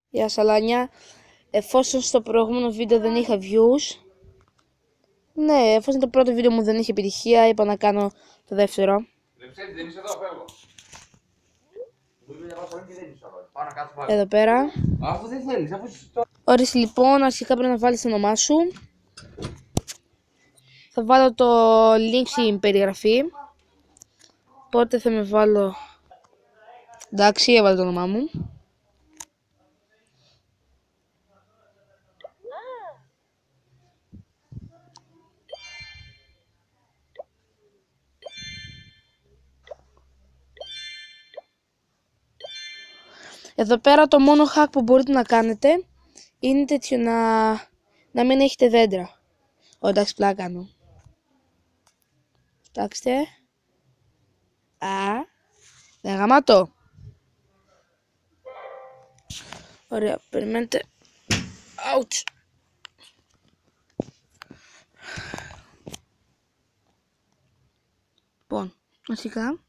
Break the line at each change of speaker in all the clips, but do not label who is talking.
Γεια Σαλάνια. Εφόσον στο προηγούμενο βίντεο δεν είχα views, ναι, εφόσον το πρώτο βίντεο μου δεν είχε επιτυχία, είπα να κάνω το δεύτερο.
Δεν είσαι εδώ, φεύγω.
Εδώ πέρα.
Αφού δεν θέλεις, αφού
Ορίστε λοιπόν, αρχικά πρέπει να βάλεις το όνομά σου. Θα βάλω το link στην περιγραφή. Οπότε θα με βάλω... Εντάξει, έβαλα το όνομά μου. Εδώ πέρα το μόνο hack που μπορείτε να κάνετε είναι τέτοιο να μην έχετε δέντρα. Εντάξει, πλάκα κάνω. Κοιτάξτε. Δεν γαμάτο. Ωραία, περιμένετε. Ouch. Λοιπόν, αρχικά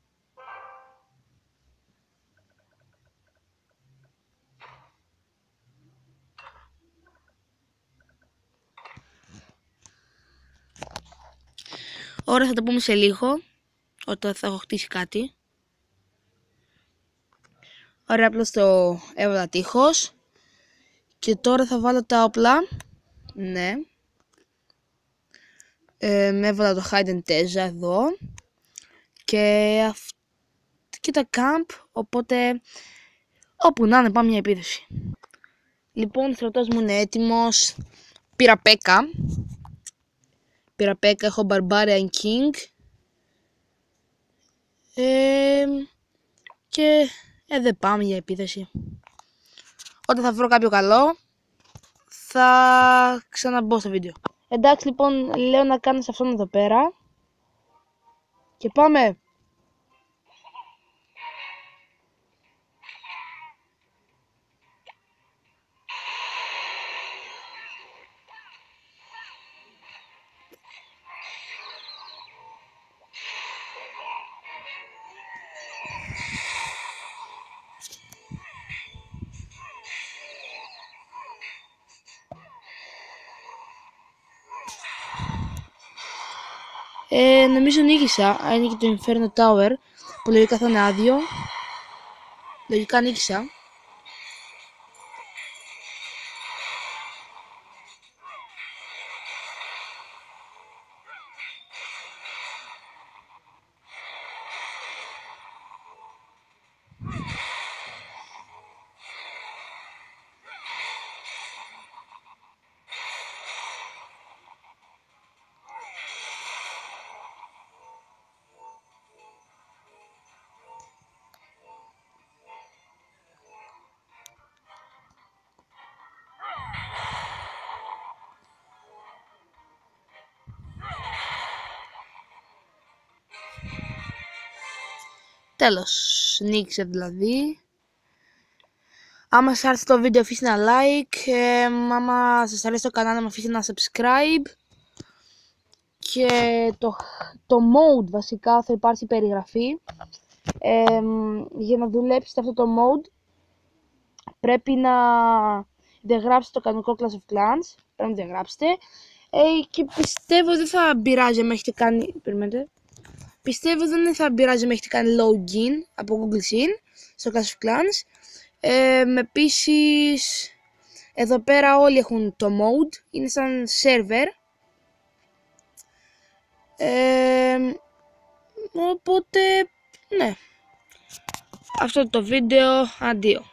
ώρα θα το πούμε σε λίγο, όταν θα έχω χτίσει κάτι. Ωραία, απλώς το έβαλα τείχος. Και τώρα θα βάλω τα όπλα. Ναι. Με έβαλα το hide and teza εδώ. Και τα camp, οπότε όπου να είναι πάμε μια επίθεση. Λοιπόν, ο στρατός μου είναι έτοιμος. Πήρα πέκα. Έχω Barbarian King. Και δεν πάμε για επίθεση. Όταν θα βρω κάποιο καλό, θα ξαναμπω στο βίντεο. Εντάξει λοιπόν, λέω να κάνεις αυτόν εδώ πέρα. Και πάμε. Νομίζω νίκησα. Είναι και το Inferno Tower που λογικά θα είναι άδειο. Λογικά νίκησα. Τέλος, νίκησε δηλαδή. Άμα σας άρεσε το βίντεο αφήστε ένα like, άμα σας αρέσει το κανάλι μου αφήστε ένα subscribe. Και το mode βασικά θα υπάρχει περιγραφή. Για να δουλέψετε αυτό το mode πρέπει να διαγράψετε το κανονικό Clash of Clans. Πρέπει να διαγράψετε. Και πιστεύω δεν θα πειράζει με έχετε κάνει... Περιμένετε. Πιστεύω δεν θα πειράζει με έχετε κάνει login από Google Sin στο Clash of Clans. Επίσης εδώ πέρα όλοι έχουν το mode. Είναι σαν server. Οπότε ναι. Αυτό το βίντεο. Αντίο.